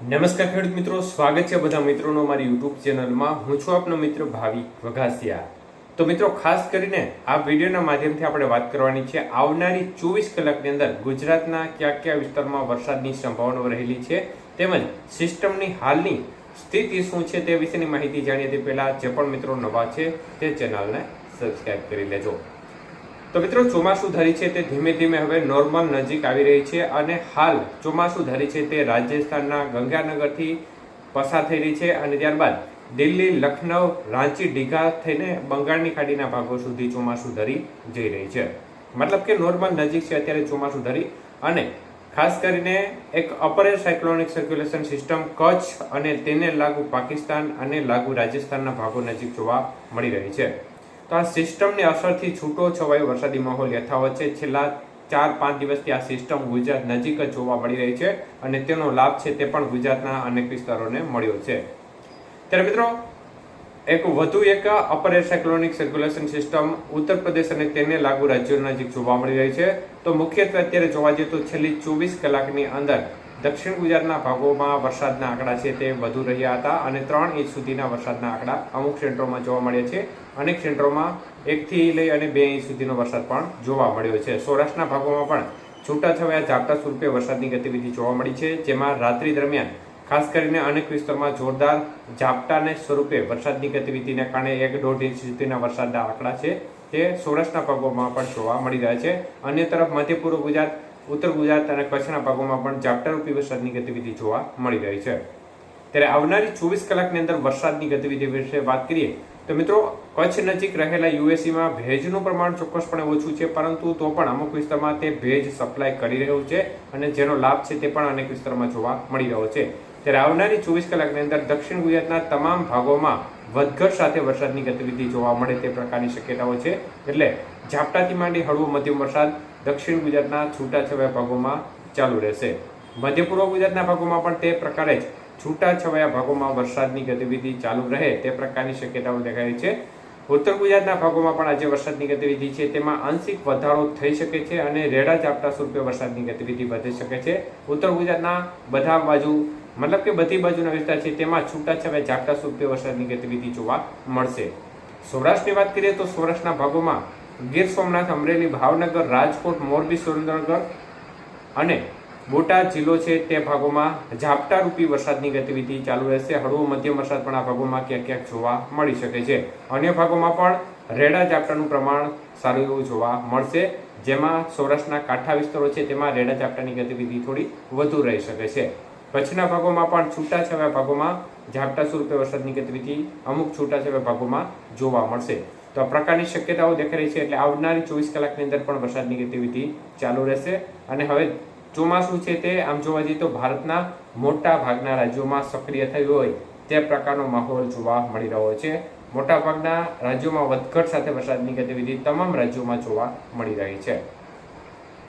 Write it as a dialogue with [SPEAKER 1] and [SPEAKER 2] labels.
[SPEAKER 1] નમસ્કાર ખેડૂત મિત્રો, સ્વાગત છે બધા મિત્રોનો મારી યુટ્યુબ ચેનલમાં. હું છું આપનો મિત્ર ભાવિક વઘાસિયા. તો મિત્રો, ખાસ કરીને આ વિડીયોના માધ્યમથી આપણે વાત કરવાની છે આવનારી 24 કલાકની અંદર ગુજરાતના કયા કયા વિસ્તારમાં વરસાદની સંભાવના રહેલી છે, તેમજ સિસ્ટમની હાલની સ્થિતિ શું છે તે વિશેની માહિતી જાણીએ તે પહેલા જે પણ મિત્રો નવા છે તે ચેનલને સબસ્ક્રાઇબ કરી લેજો. તો મિત્રો, ચોમાસુ ધરી છે તે ધીમે ધીમે હવે નોર્મલ નજીક આવી રહી છે અને હાલ ચોમાસુ ધરી છે તે રાજસ્થાનના ગંગાનગરથી પસાર થઈ રહી છે અને ત્યારબાદ દિલ્હી, લખનઉ, રાંચી, ડીઘા થઈને બંગાળની ખાડીના ભાગો સુધી ચોમાસુ ધરી જઈ રહી છે. મતલબ કે નોર્મલ નજીક છે અત્યારે ચોમાસુ ધરી. અને ખાસ કરીને એક upper air cyclonic circulation system Kutch અને તેને લાગુ પાકિસ્તાન અને લાગુ રાજસ્થાનના ભાગો નજીક જોવા મળી રહી છે. તો આ સિસ્ટમની અસરથી છૂટો છવાયો વરસાદી માહોલ યથાવત છે. છેલ્લા 4-5 દિવસથી આ સિસ્ટમ ગુજરાત નજીક જ જોવા મળી રહી છે અને તેનો લાભ છે તે પણ ગુજરાતના અનેક વિસ્તારોને મળ્યો છે. ત્યારે મિત્રો, વધુ એક upper air cyclonic circulation system Uttar Pradesh અને તેને લાગુ રાજ્યો નજીક જોવા મળી રહી છે. તો મુખ્યત્વે અત્યારે જોવા જઈએ તો છેલ્લી 24 કલાકની અંદર દક્ષિણ ગુજરાતના ભાગોમાં વરસાદના આંકડા છે તે વધુ રહ્યા હતા અને 3 ઇંચ સુધીના વરસાદના આંકડા અમુક સેન્ટરોમાં જોવા મળ્યા છે. અનેક સેન્ટરોમાં 1 થી લઈ અને 2 ઇંચ સુધીનો વરસાદ પણ જોવા મળ્યો છે. સૌરાષ્ટ્રના ભાગોમાં પણ છૂટાછવાયા ઝાપટા સ્વરૂપે વરસાદની ગતિવિધિ જોવા મળી છે, જેમાં રાત્રિ દરમિયાન ખાસ કરીને અનેક વિસ્તારમાં જોરદાર ઝાપટાને સ્વરૂપે વરસાદની ગતિવિધિને કારણે 1-1.5 ઇંચ સુધીના વરસાદના આંકડા છે તે સૌરાષ્ટ્રના ભાગોમાં પણ જોવા મળી રહ્યા છે. અન્ય તરફ મધ્ય પૂર્વ ગુજરાત, ઉત્તર ગુજરાત અને કચ્છના ભાગોમાં પણ ઝાપટારૂપી વરસાદની ગતિવિધિ જોવા મળી રહી છે. ત્યારે આવનારી 24 કલાકની અંદર વરસાદની ગતિવિધિ વિશે વાત કરીએ તો મિત્રો, કચ્છ નજીક રહેલા યુએસીમાં ભેજનું પ્રમાણ ચોક્કસપણે ઓછું છે, પરંતુ તો પણ અમુક વિસ્તારમાં તે ભેજ સપ્લાય કરી રહ્યું છે અને જેનો લાભ છે તે પણ અનેક વિસ્તારમાં જોવા મળી રહ્યો છે. ત્યારે આવનારી 24 કલાકની અંદર દક્ષિણ ગુજરાતના તમામ ભાગોમાં વધઘટ સાથે વરસાદની ગતિવિધિ જોવા મળે તે પ્રકારની શક્યતાઓ છે. એટલે ઝાપટાથી માંડી હળવો મધ્યમ વરસાદ દક્ષિણ ગુજરાતના છૂટાછવાયા ભાગોમાં ચાલુ રહેશે. મધ્ય પૂર્વ ગુજરાતના ભાગોમાં પણ તે પ્રકારે જ છૂટાછવાયા ભાગોમાં વરસાદની ગતિવિધિ ચાલુ રહે તે પ્રકારની શક્યતાઓ દેખાય છે. ઉત્તર ગુજરાતના ભાગોમાં પણ આજે વરસાદની ગતિવિધિ છે તેમાં આંશિક વધારો થઈ શકે છે અને રેડા ઝાપટા સ્વરૂપે વરસાદની ગતિવિધિ વધી શકે છે. ઉત્તર ગુજરાતના બધા બાજુ મતલબ કે બધી બાજુના વિસ્તાર છે તેમાં છૂટાછવાયા ઝાપટા સ્વરૂપે વરસાદની ગતિવિધિ જોવા મળશે. સૌરાષ્ટ્રની વાત કરીએ તો સૌરાષ્ટ્રના ભાગોમાં ગીર સોમનાથ, અમરેલી, ભાવનગર, રાજકોટ, મોરબી, સુરેન્દ્રનગર અને બોટાદ જિલ્લો છે તે ભાગોમાં ઝાપટારૂપી વરસાદની ગતિવિધિ ચાલુ રહેશે. હળવો મધ્યમ વરસાદ પણ આ ભાગોમાં ક્યાંક ક્યાંક જોવા મળી શકે છે. અન્ય ભાગોમાં પણ રેડા ઝાપટાનું પ્રમાણ સારું એવું જોવા મળશે, જેમાં સૌરાષ્ટ્રના કાંઠા વિસ્તારો છે તેમાં રેડા ઝાપટાની ગતિવિધિ થોડી વધુ રહી શકે છે. કચ્છના ભાગોમાં પણ છૂટાછવાયા ભાગોમાં ઝાપટા સ્વરૂપે વરસાદની ગતિવિધિ અમુક છૂટાછવાયા ભાગોમાં જોવા મળશે. તો આ પ્રકારની શક્યતાઓ દેખાઈ રહી છે. એટલે આવનારી 24 કલાકની અંદર પણ વરસાદની ગતિવિધિ ચાલુ રહેશે. અને હવે ચોમાસું છે તે આમ જોવા જઈએ તો ભારતના મોટા ભાગના રાજ્યોમાં સક્રિય થયું હોય તે પ્રકારનો માહોલ જોવા મળી રહ્યો છે. મોટા ભાગના રાજ્યોમાં વધઘટ સાથે વરસાદની ગતિવિધિ તમામ રાજ્યોમાં જોવા મળી રહી છે.